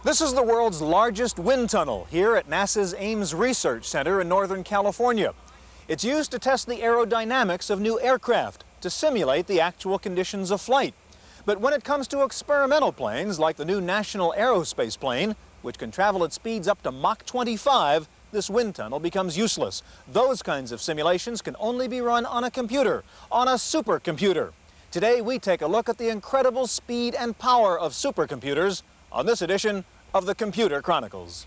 This is the world's largest wind tunnel here at NASA's Ames Research Center in Northern California. It's used to test the aerodynamics of new aircraft to simulate the actual conditions of flight. But when it comes to experimental planes like the new National Aerospace plane, which can travel at speeds up to Mach 25, this wind tunnel becomes useless. Those kinds of simulations can only be run on a computer, on a supercomputer. Today we take a look at the incredible speed and power of supercomputers on this edition of the Computer Chronicles.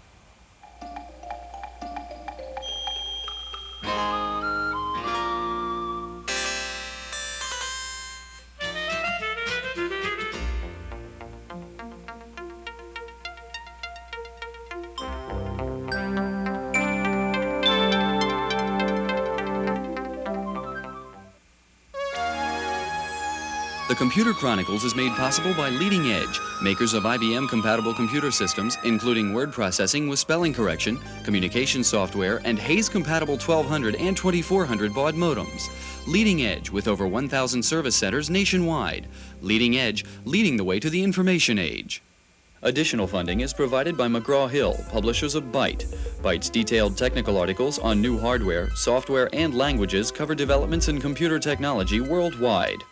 The Computer Chronicles is made possible by Leading Edge, makers of IBM-compatible computer systems, including word processing with spelling correction, communication software, and Hayes-compatible 1200 and 2400 baud modems. Leading Edge, with over 1,000 service centers nationwide. Leading Edge, leading the way to the information age. Additional funding is provided by McGraw-Hill, publishers of Byte. Byte's detailed technical articles on new hardware, software, and languages cover developments in computer technology worldwide.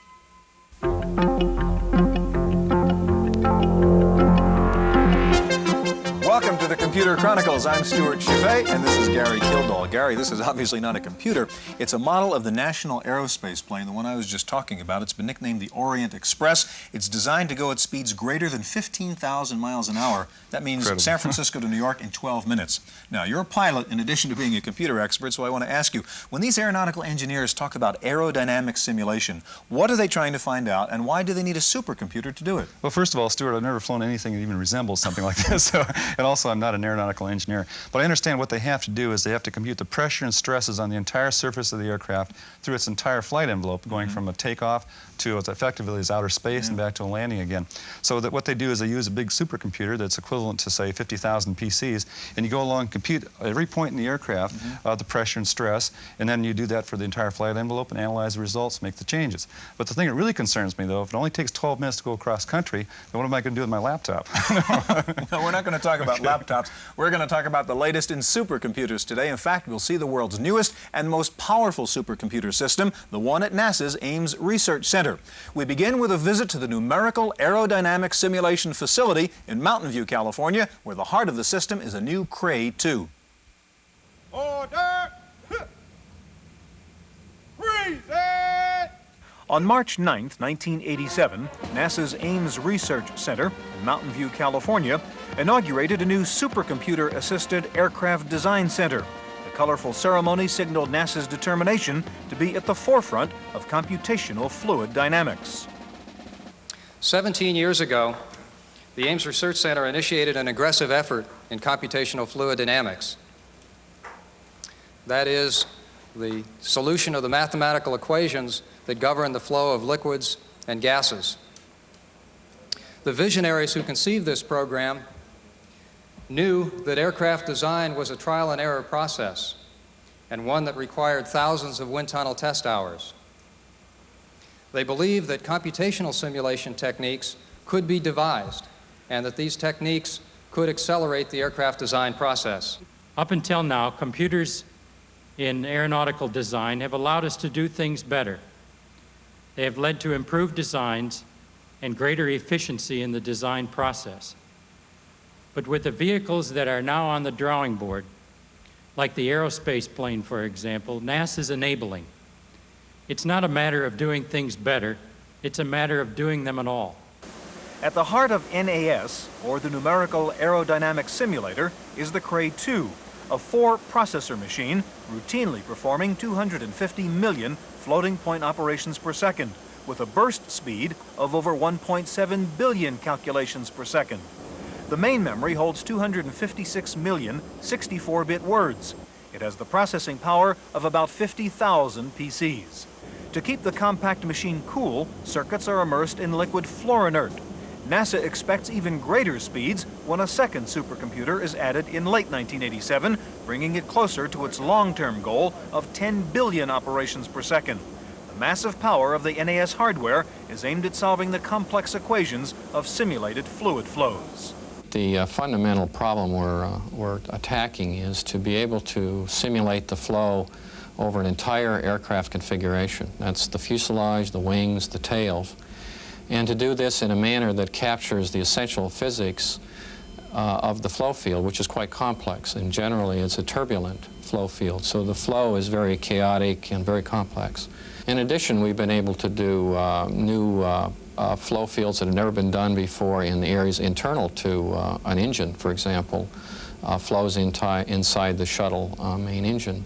Welcome to the Computer Chronicles. I'm Stuart Chaffee, and this is Gary Kildall. Gary, this is obviously not a computer. It's a model of the National Aerospace plane, the one I was just talking about. It's been nicknamed the Orient Express. It's designed to go at speeds greater than 15,000 miles an hour. That means Incredible. San Francisco to New York in 12 minutes. Now, you're a pilot in addition to being a computer expert, so I want to ask you, when these aeronautical engineers talk about aerodynamic simulation, what are they trying to find out, and why do they need a supercomputer to do it? Well, first of all, Stuart, I've never flown anything that even resembles something like this, and also I'm not an aeronautical engineer. But I understand what they have to do is they have to compute the pressure and stresses on the entire surface of the aircraft through its entire flight envelope, going from a takeoff to what's effectively is outer space and back to a landing again. So that what they do is they use a big supercomputer that's equivalent to, say, 50,000 PCs, and you go along and compute every point in the aircraft, the pressure and stress, and then you do that for the entire flight envelope and analyze the results, make the changes. But the thing that really concerns me, though, if it only takes 12 minutes to go across country, then what am I going to do with my laptop? No, we're not going to talk about laptops. We're going to talk about the latest in supercomputers today. In fact, we'll see the world's newest and most powerful supercomputer system, the one at NASA's Ames Research Center. We begin with a visit to the Numerical Aerodynamic Simulation Facility in Mountain View, California, where the heart of the system is a new Cray 2. Order! Freeze it! On March 9, 1987, NASA's Ames Research Center in Mountain View, California, inaugurated a new supercomputer-assisted aircraft design center. The colorful ceremony signaled NASA's determination to be at the forefront of computational fluid dynamics. 17 years ago, the Ames Research Center initiated an aggressive effort in computational fluid dynamics. That is, the solution of the mathematical equations that govern the flow of liquids and gases. The visionaries who conceived this program knew that aircraft design was a trial and error process, and one that required thousands of wind tunnel test hours. They believed that computational simulation techniques could be devised, and that these techniques could accelerate the aircraft design process. Up until now, computers in aeronautical design have allowed us to do things better. They have led to improved designs and greater efficiency in the design process. But with the vehicles that are now on the drawing board, like the aerospace plane, for example, NASA's enabling. It's not a matter of doing things better, it's a matter of doing them at all. At the heart of NAS, or the Numerical Aerodynamic Simulator, is the Cray 2, a 4-processor machine routinely performing 250 million floating point operations per second, with a burst speed of over 1.7 billion calculations per second. The main memory holds 256 million 64-bit words. It has the processing power of about 50,000 PCs. To keep the compact machine cool, circuits are immersed in liquid fluorinert. NASA expects even greater speeds when a second supercomputer is added in late 1987, bringing it closer to its long-term goal of 10 billion operations per second. The massive power of the NAS hardware is aimed at solving the complex equations of simulated fluid flows. The fundamental problem we're attacking is to be able to simulate the flow over an entire aircraft configuration. That's the fuselage, the wings, the tails, and to do this in a manner that captures the essential physics of the flow field, which is quite complex, and generally it's a turbulent flow field, so the flow is very chaotic and very complex. In addition, we've been able to do new flow fields that have never been done before in the areas internal to an engine, for example, flows inside the shuttle main engine.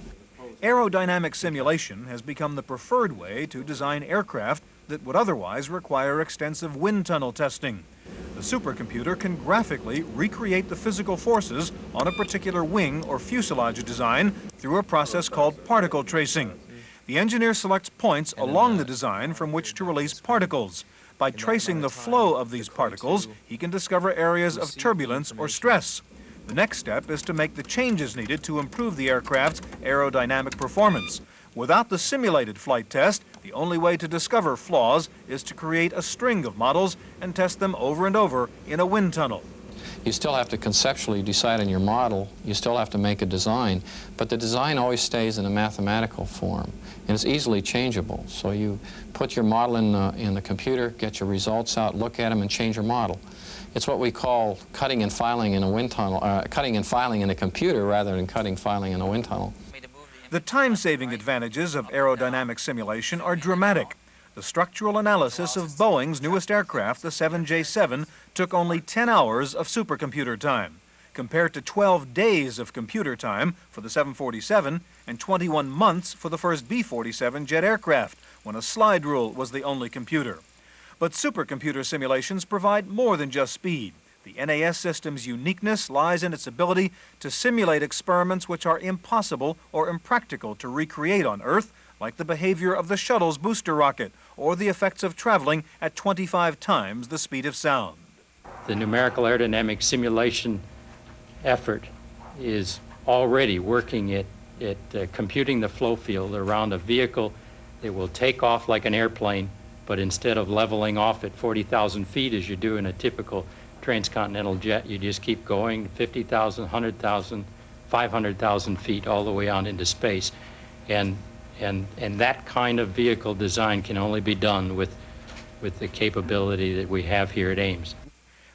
Aerodynamic simulation has become the preferred way to design aircraft that would otherwise require extensive wind tunnel testing. The supercomputer can graphically recreate the physical forces on a particular wing or fuselage design through a process called particle tracing. The engineer selects points along the design from which to release particles. By tracing the flow of these particles, he can discover areas of turbulence or stress. The next step is to make the changes needed to improve the aircraft's aerodynamic performance. Without the simulated flight test, the only way to discover flaws is to create a string of models and test them over and over in a wind tunnel. You still have to conceptually decide on your model, you still have to make a design, but the design always stays in a mathematical form, and it's easily changeable. So you put your model in the computer, get your results out, look at them, and change your model. It's what we call cutting and filing in a wind tunnel, cutting and filing in a computer rather than cutting filing in a wind tunnel. The time-saving advantages of aerodynamic simulation are dramatic. The structural analysis of Boeing's newest aircraft, the 7J7, took only 10 hours of supercomputer time, compared to 12 days of computer time for the 747 and 21 months for the first B-47 jet aircraft, when a slide rule was the only computer. But supercomputer simulations provide more than just speed. The NAS system's uniqueness lies in its ability to simulate experiments which are impossible or impractical to recreate on Earth, like the behavior of the shuttle's booster rocket or the effects of traveling at 25 times the speed of sound. The numerical aerodynamic simulation effort is already working at computing the flow field around a vehicle that will take off like an airplane, but instead of leveling off at 40,000 feet as you do in a typical transcontinental jet, you just keep going 50,000, 100,000, 500,000 feet all the way out into space. And that kind of vehicle design can only be done with the capability that we have here at Ames.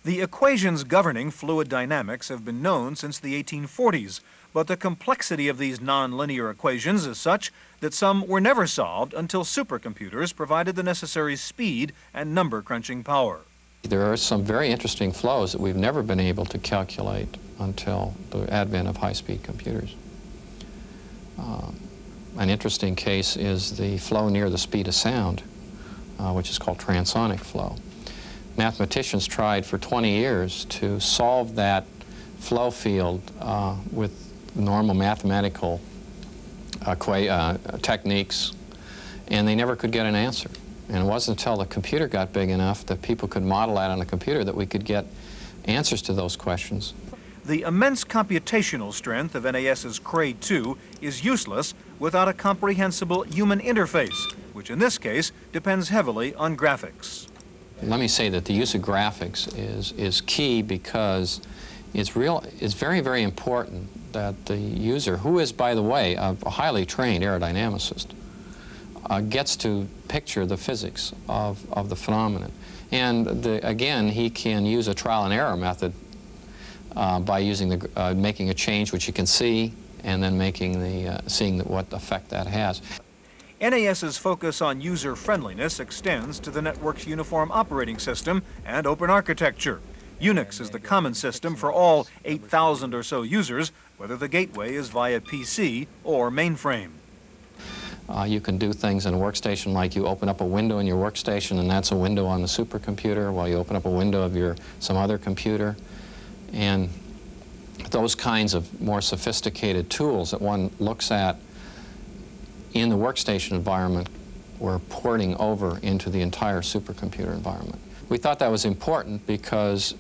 The equations governing fluid dynamics have been known since the 1840s, but the complexity of these nonlinear equations is such that some were never solved until supercomputers provided the necessary speed and number crunching power. There are some very interesting flows that we've never been able to calculate until the advent of high-speed computers. An interesting case is the flow near the speed of sound, which is called transonic flow. Mathematicians tried for 20 years to solve that flow field with normal mathematical techniques, and they never could get an answer. And it wasn't until the computer got big enough that people could model that on a computer that we could get answers to those questions. The immense computational strength of NAS's CRAE-2 is useless without a comprehensible human interface, which in this case depends heavily on graphics. Let me say that the use of graphics is key because it's very, very important that the user, who is, by the way, a highly trained aerodynamicist, gets to picture the physics of the phenomenon. And again, he can use a trial and error method by using making a change which you can see, and then seeing what effect that has. NAS's focus on user-friendliness extends to the network's uniform operating system and open architecture. Unix is the common system for all 8,000 or so users, whether the gateway is via PC or mainframe. You can do things in a workstation like you open up a window in your workstation, and that's a window on the supercomputer, while you open up a window of some other computer. And those kinds of more sophisticated tools that one looks at in the workstation environment, we're porting over into the entire supercomputer environment. We thought that was important because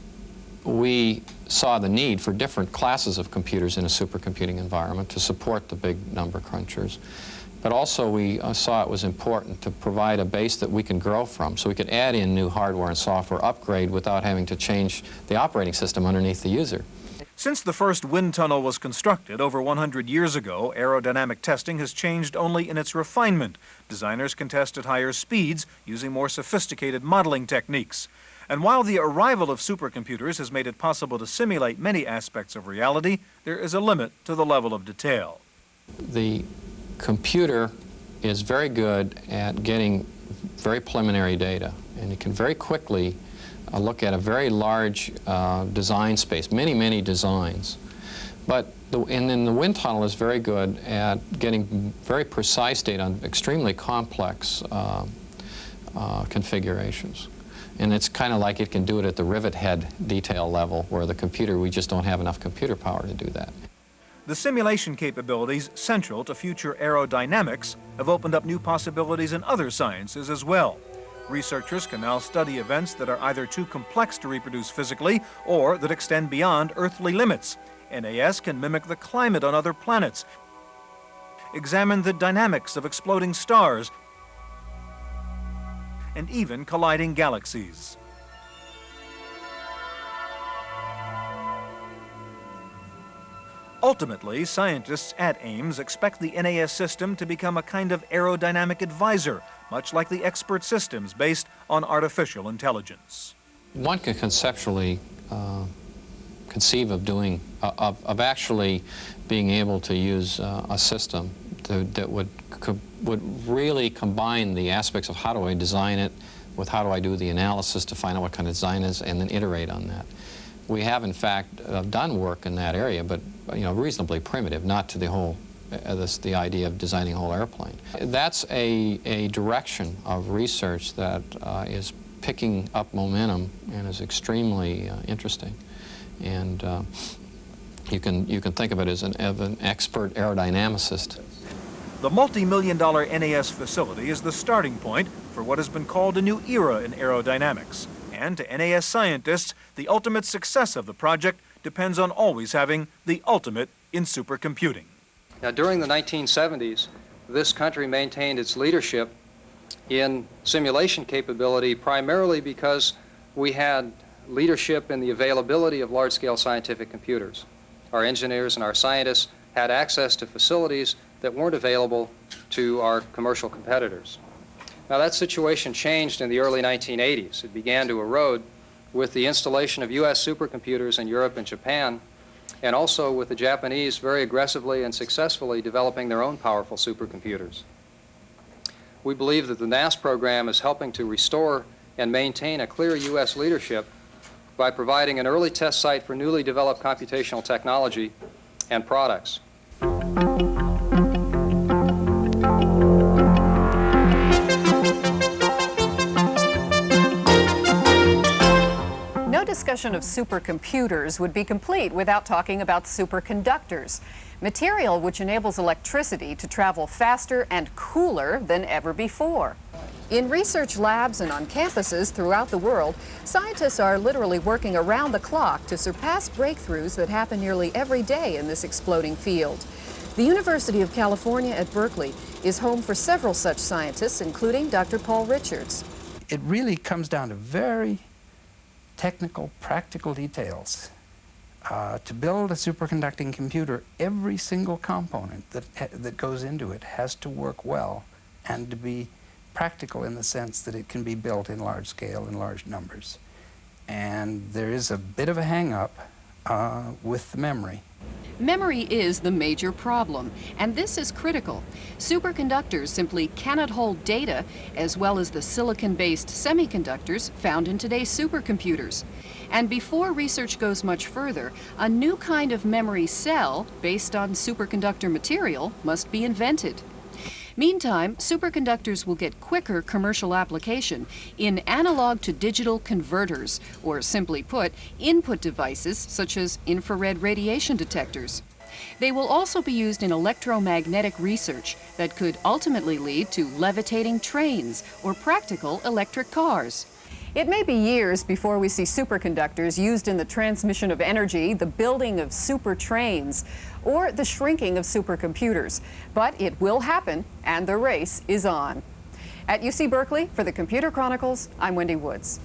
we saw the need for different classes of computers in a supercomputing environment to support the big number crunchers. But also we saw it was important to provide a base that we can grow from, so we could add in new hardware and software, upgrade without having to change the operating system underneath the user. Since the first wind tunnel was constructed over 100 years ago, aerodynamic testing has changed only in its refinement. Designers can test at higher speeds using more sophisticated modeling techniques. And while the arrival of supercomputers has made it possible to simulate many aspects of reality, there is a limit to the level of detail. The computer is very good at getting very preliminary data, and it can very quickly look at a very large design space, many designs. And then the wind tunnel is very good at getting very precise data on extremely complex configurations. And it's kind of like it can do it at the rivet head detail level, where the computer, we just don't have enough computer power to do that. The simulation capabilities central to future aerodynamics have opened up new possibilities in other sciences as well. Researchers can now study events that are either too complex to reproduce physically or that extend beyond earthly limits. NAS can mimic the climate on other planets, examine the dynamics of exploding stars, and even colliding galaxies. Ultimately, scientists at Ames expect the NAS system to become a kind of aerodynamic advisor, much like the expert systems based on artificial intelligence. One can conceptually conceive of doing, of actually being able to use a system that would really combine the aspects of how do I design it with how do I do the analysis to find out what kind of design is and then iterate on that. We have, in fact, done work in that area, but reasonably primitive, not to the whole, the idea of designing a whole airplane. That's a direction of research that is picking up momentum and is extremely interesting. And you can think of it as an expert aerodynamicist. The multi-million-dollar NAS facility is the starting point for what has been called a new era in aerodynamics. And to NAS scientists, the ultimate success of the project depends on always having the ultimate in supercomputing. Now, during the 1970s, this country maintained its leadership in simulation capability primarily because we had leadership in the availability of large-scale scientific computers. Our engineers and our scientists had access to facilities that weren't available to our commercial competitors. Now, that situation changed in the early 1980s. It began to erode with the installation of U.S. supercomputers in Europe and Japan, and also with the Japanese very aggressively and successfully developing their own powerful supercomputers. We believe that the NAS program is helping to restore and maintain a clear U.S. leadership by providing an early test site for newly developed computational technology and products. No discussion of supercomputers would be complete without talking about superconductors, material which enables electricity to travel faster and cooler than ever before. In research labs and on campuses throughout the world, scientists are literally working around the clock to surpass breakthroughs that happen nearly every day in this exploding field. The University of California at Berkeley is home for several such scientists, including Dr. Paul Richards. It really comes down to very technical, practical details. To build a superconducting computer, every single component that goes into it has to work well and to be practical in the sense that it can be built in large scale in large numbers. And there is a bit of a hang-up with the memory. Memory is the major problem, and this is critical. Superconductors simply cannot hold data as well as the silicon-based semiconductors found in today's supercomputers. And before research goes much further, a new kind of memory cell based on superconductor material must be invented. Meantime, superconductors will get quicker commercial application in analog to digital converters, or simply put, input devices such as infrared radiation detectors. They will also be used in electromagnetic research that could ultimately lead to levitating trains or practical electric cars. It may be years before we see superconductors used in the transmission of energy, the building of super trains, or the shrinking of supercomputers. But it will happen, and the race is on. At UC Berkeley, for the Computer Chronicles, I'm Wendy Woods.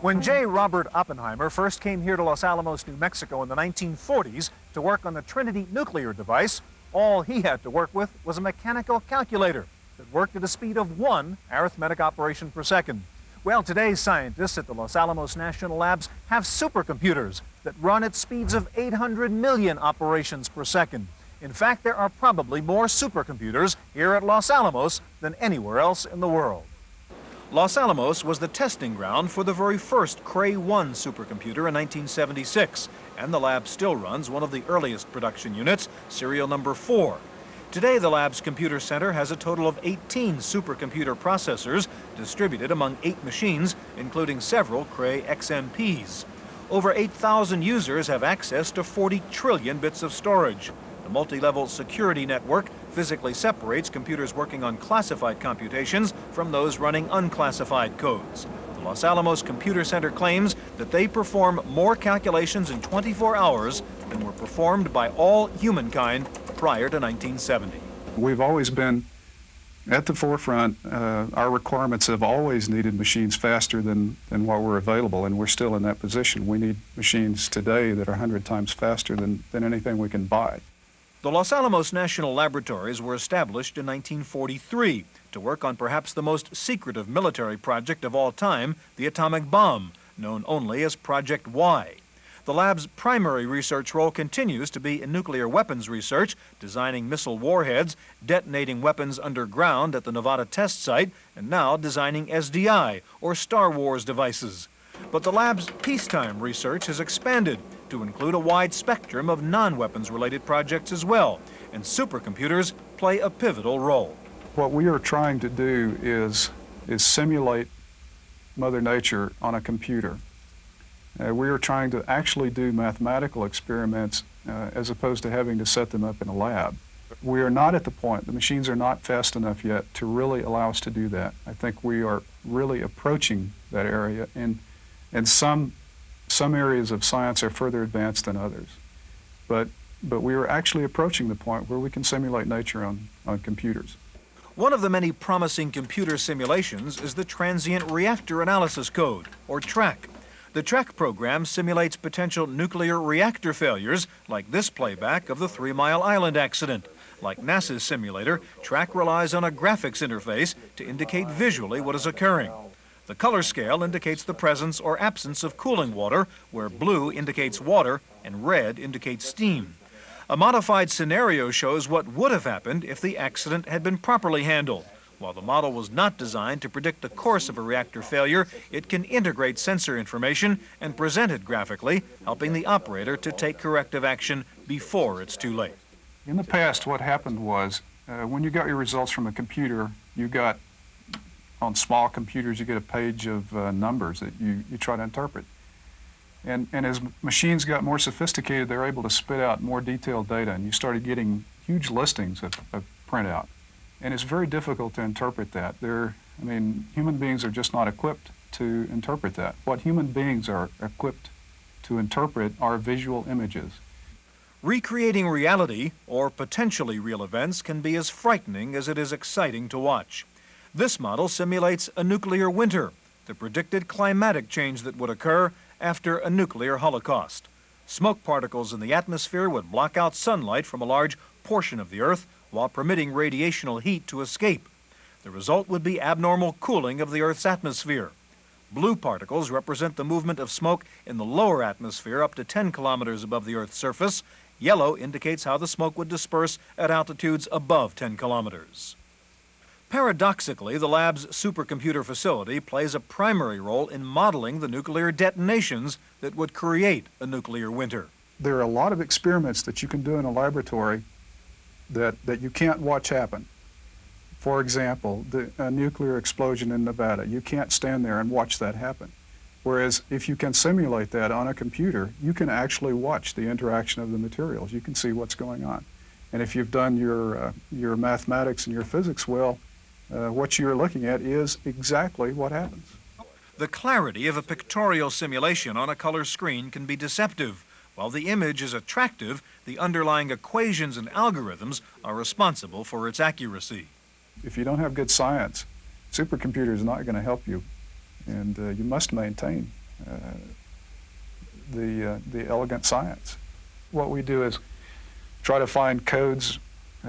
When J. Robert Oppenheimer first came here to Los Alamos, New Mexico in the 1940s to work on the Trinity nuclear device, all he had to work with was a mechanical calculator that worked at a speed of 1 arithmetic operation per second. Well, today's scientists at the Los Alamos National Labs have supercomputers that run at speeds of 800 million operations per second. In fact, there are probably more supercomputers here at Los Alamos than anywhere else in the world. Los Alamos was the testing ground for the very first Cray 1 supercomputer in 1976, and the lab still runs one of the earliest production units, serial number 4. Today, the lab's computer center has a total of 18 supercomputer processors distributed among 8 machines, including several Cray XMPs. Over 8,000 users have access to 40 trillion bits of storage. The multi-level security network physically separates computers working on classified computations from those running unclassified codes. The Los Alamos Computer Center claims that they perform more calculations in 24 hours than were performed by all humankind prior to 1970. We've always been at the forefront. Our requirements have always needed machines faster than what were available, and we're still in that position. We need machines today that are 100 times faster than anything we can buy. The Los Alamos National Laboratories were established in 1943 to work on perhaps the most secretive military project of all time, the atomic bomb, known only as Project Y. The lab's primary research role continues to be in nuclear weapons research, designing missile warheads, detonating weapons underground at the Nevada test site, and now designing SDI, or Star Wars devices. But the lab's peacetime research has expanded to include a wide spectrum of non-weapons-related projects as well, and supercomputers play a pivotal role. What we are trying to do is simulate Mother Nature on a computer. We are trying to actually do mathematical experiments as opposed to having to set them up in a lab. We are not at the point, the machines are not fast enough yet to really allow us to do that. I think we are really approaching that area, and some areas of science are further advanced than others. But we are actually approaching the point where we can simulate nature on computers. One of the many promising computer simulations is the Transient Reactor Analysis Code, or TRAC. The TRAC program simulates potential nuclear reactor failures, like this playback of the 3 Mile Island accident. Like NASA's simulator, TRAC relies on a graphics interface to indicate visually what is occurring. The color scale indicates the presence or absence of cooling water, where blue indicates water and red indicates steam. A modified scenario shows what would have happened if the accident had been properly handled. While the model was not designed to predict the course of a reactor failure, it can integrate sensor information and present it graphically, helping the operator to take corrective action before it's too late. In the past, what happened was, when you got your results from a computer, you got, on small computers, you get a page of numbers that you try to interpret. And as machines got more sophisticated, they were able to spit out more detailed data, and you started getting huge listings of printout. And it's very difficult to interpret that. Human beings are just not equipped to interpret that. What human beings are equipped to interpret are visual images. Recreating reality, or potentially real events, can be as frightening as it is exciting to watch. This model simulates a nuclear winter, the predicted climatic change that would occur after a nuclear holocaust. Smoke particles in the atmosphere would block out sunlight from a large portion of the Earth while permitting radiational heat to escape. The result would be abnormal cooling of the Earth's atmosphere. Blue particles represent the movement of smoke in the lower atmosphere up to 10 kilometers above the Earth's surface. Yellow indicates how the smoke would disperse at altitudes above 10 kilometers. Paradoxically, the lab's supercomputer facility plays a primary role in modeling the nuclear detonations that would create a nuclear winter. There are a lot of experiments that you can do in a laboratory that you can't watch happen. For example, a nuclear explosion in Nevada. You can't stand there and watch that happen. Whereas if you can simulate that on a computer, you can actually watch the interaction of the materials. You can see what's going on. And if you've done your mathematics and your physics well, what you're looking at is exactly what happens. The clarity of a pictorial simulation on a color screen can be deceptive. While the image is attractive, the underlying equations and algorithms are responsible for its accuracy. If you don't have good science, supercomputer is not going to help you, and you must maintain the elegant science. What we do is try to find codes,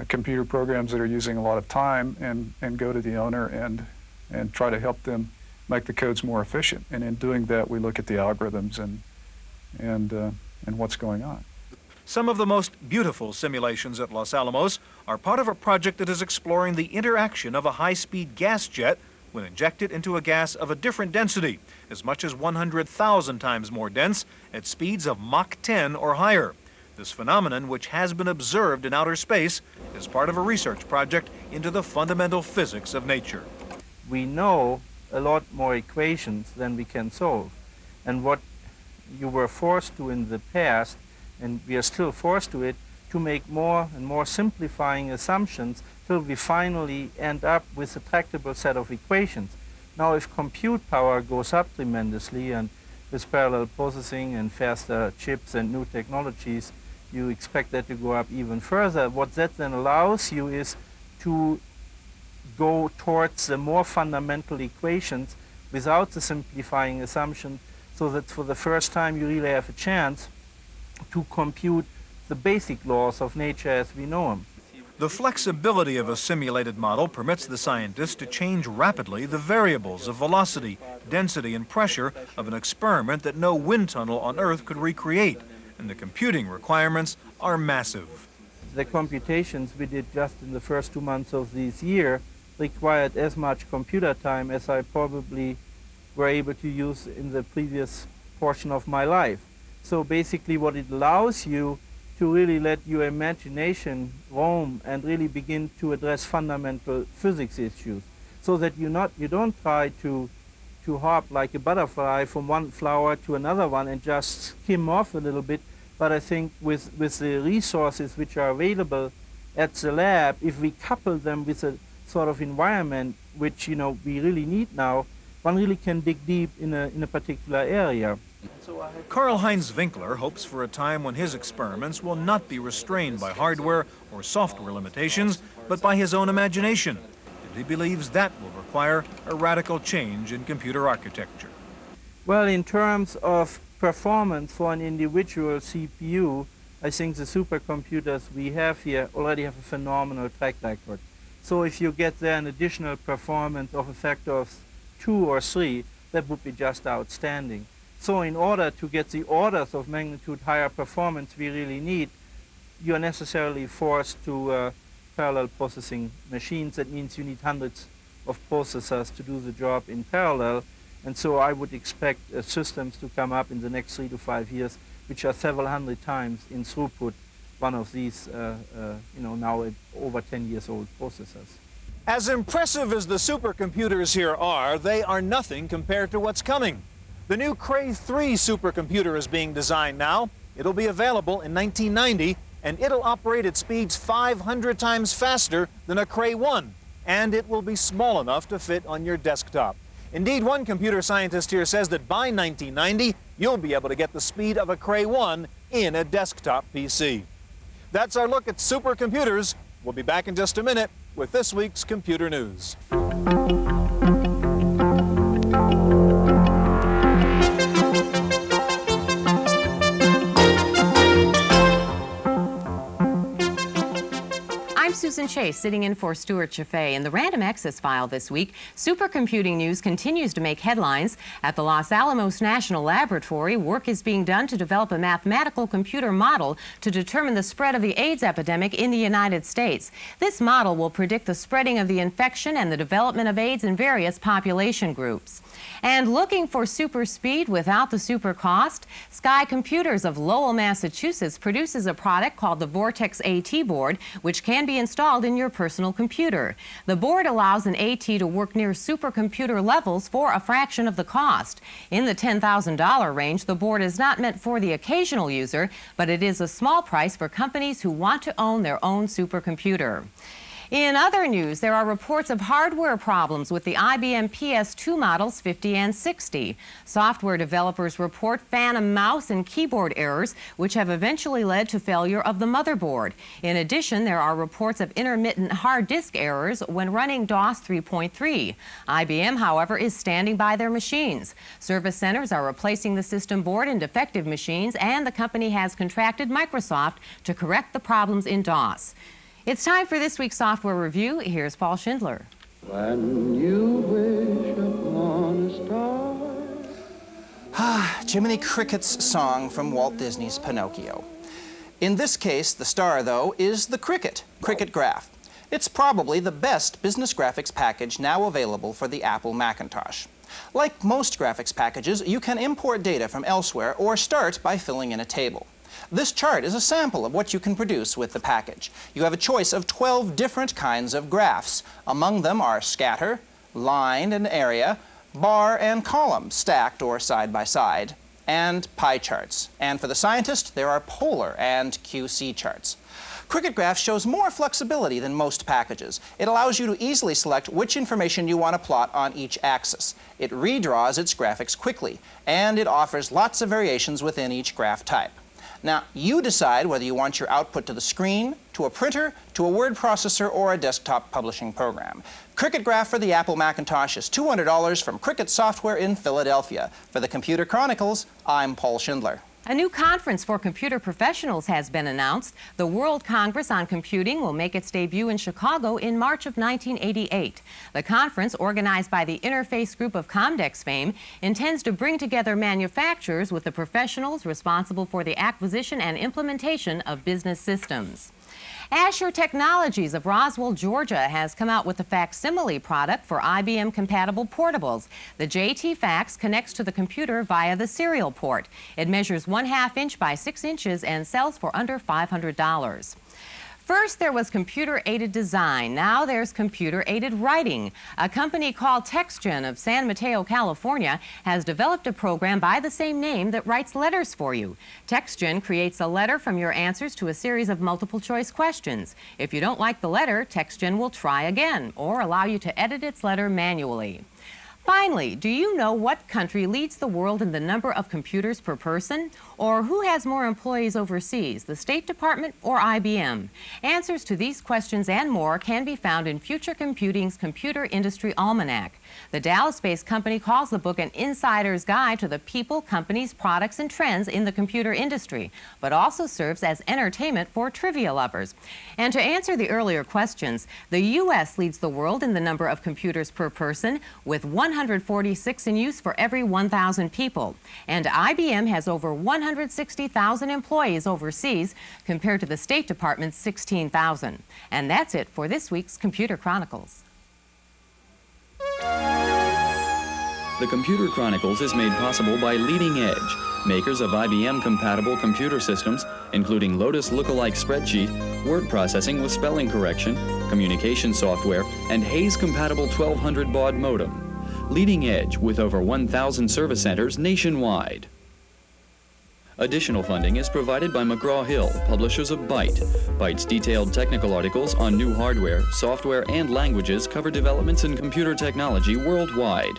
computer programs that are using a lot of time, and go to the owner and try to help them make the codes more efficient. And in doing that, we look at the algorithms and what's going on. Some of the most beautiful simulations at Los Alamos are part of a project that is exploring the interaction of a high-speed gas jet when injected into a gas of a different density, as much as 100,000 times more dense, at speeds of Mach 10 or higher. This phenomenon, which has been observed in outer space, is part of a research project into the fundamental physics of nature. We know a lot more equations than we can solve. And what you were forced to in the past, and we are still forced to it, to make more and more simplifying assumptions till we finally end up with a tractable set of equations. Now, if compute power goes up tremendously, and with parallel processing and faster chips and new technologies, you expect that to go up even further. What that then allows you is to go towards the more fundamental equations without the simplifying assumption, so that for the first time you really have a chance to compute the basic laws of nature as we know them. The flexibility of a simulated model permits the scientists to change rapidly the variables of velocity, density, and pressure of an experiment that no wind tunnel on Earth could recreate, and the computing requirements are massive. The computations we did just in the first 2 months of this year required as much computer time as I probably were able to use in the previous portion of my life. So basically what it allows you to really let your imagination roam and really begin to address fundamental physics issues, so that you don't try to hop like a butterfly from one flower to another one and just skim off a little bit. But I think with the resources which are available at the lab, if we couple them with a sort of environment which we really need now, one really can dig deep in a particular area. Karl-Heinz Winkler hopes for a time when his experiments will not be restrained by hardware or software limitations, but by his own imagination. And he believes that will require a radical change in computer architecture. Well, in terms of performance for an individual CPU, I think the supercomputers we have here already have a phenomenal track record. So if you get there an additional performance of a factor of 2 or 3, that would be just outstanding. So in order to get the orders of magnitude higher performance we really need, you are necessarily forced to parallel processing machines. That means you need hundreds of processors to do the job in parallel. And so I would expect systems to come up in the next 3 to 5 years, which are several hundred times in throughput one of these, now over 10 years old processors. As impressive as the supercomputers here are, they are nothing compared to what's coming. The new Cray 3 supercomputer is being designed now. It'll be available in 1990, and it'll operate at speeds 500 times faster than a Cray 1, and it will be small enough to fit on your desktop. Indeed, one computer scientist here says that by 1990, you'll be able to get the speed of a Cray 1 in a desktop PC. That's our look at supercomputers. We'll be back in just a minute with this week's computer news. I'm Susan Chase, sitting in for Stuart Chaffee. In the Random Access File this week, supercomputing news continues to make headlines. At the Los Alamos National Laboratory, work is being done to develop a mathematical computer model to determine the spread of the AIDS epidemic in the United States. This model will predict the spreading of the infection and the development of AIDS in various population groups. And looking for super speed without the super cost? Sky Computers of Lowell, Massachusetts produces a product called the Vortex AT board, which can be installed in your personal computer. The board allows an AT to work near supercomputer levels for a fraction of the cost. In the $10,000 range, the board is not meant for the occasional user, but it is a small price for companies who want to own their own supercomputer. In other news, there are reports of hardware problems with the IBM PS2 models 50 and 60. Software developers report phantom mouse and keyboard errors, which have eventually led to failure of the motherboard. In addition, there are reports of intermittent hard disk errors when running DOS 3.3. IBM, however, is standing by their machines. Service centers are replacing the system board in defective machines, and the company has contracted Microsoft to correct the problems in DOS. It's time for this week's software review. Here's Paul Schindler. When you wish upon a star. Jiminy Cricket's song from Walt Disney's Pinocchio. In this case, the star, though, is the Cricket Graph. It's probably the best business graphics package now available for the Apple Macintosh. Like most graphics packages, you can import data from elsewhere or start by filling in a table. This chart is a sample of what you can produce with the package. You have a choice of 12 different kinds of graphs. Among them are scatter, line and area, bar and column stacked or side by side, and pie charts. And for the scientist, there are polar and QC charts. Cricket Graph shows more flexibility than most packages. It allows you to easily select which information you want to plot on each axis. It redraws its graphics quickly, and it offers lots of variations within each graph type. Now, you decide whether you want your output to the screen, to a printer, to a word processor, or a desktop publishing program. Cricket Graph for the Apple Macintosh is $200 from Cricket Software in Philadelphia. For the Computer Chronicles, I'm Paul Schindler. A new conference for computer professionals has been announced. The World Congress on Computing will make its debut in Chicago in March of 1988. The conference, organized by the Interface Group of Comdex fame, intends to bring together manufacturers with the professionals responsible for the acquisition and implementation of business systems. Asher Technologies of Roswell, Georgia has come out with a facsimile product for IBM-compatible portables. The JT Fax connects to the computer via the serial port. It measures 1/2 inch by 6 inches and sells for under $500. First, there was computer-aided design. Now there's computer-aided writing. A company called TextGen of San Mateo, California, has developed a program by the same name that writes letters for you. TextGen creates a letter from your answers to a series of multiple-choice questions. If you don't like the letter, TextGen will try again or allow you to edit its letter manually. Finally, do you know what country leads the world in the number of computers per person? Or who has more employees overseas, the State Department or IBM? Answers to these questions and more can be found in Future Computing's Computer Industry Almanac. The Dallas-based company calls the book an insider's guide to the people, companies, products, and trends in the computer industry, but also serves as entertainment for trivia lovers. And to answer the earlier questions, the U.S. leads the world in the number of computers per person, with 146 in use for every 1,000 people. And IBM has over 160,000 employees overseas, compared to the State Department's 16,000. And that's it for this week's Computer Chronicles. The Computer Chronicles is made possible by Leading Edge, makers of IBM-compatible computer systems, including Lotus lookalike spreadsheet, word processing with spelling correction, communication software, and Hayes-compatible 1200 baud modem. Leading Edge, with over 1,000 service centers nationwide. Additional funding is provided by McGraw-Hill, publishers of Byte. Byte's detailed technical articles on new hardware, software, and languages cover developments in computer technology worldwide.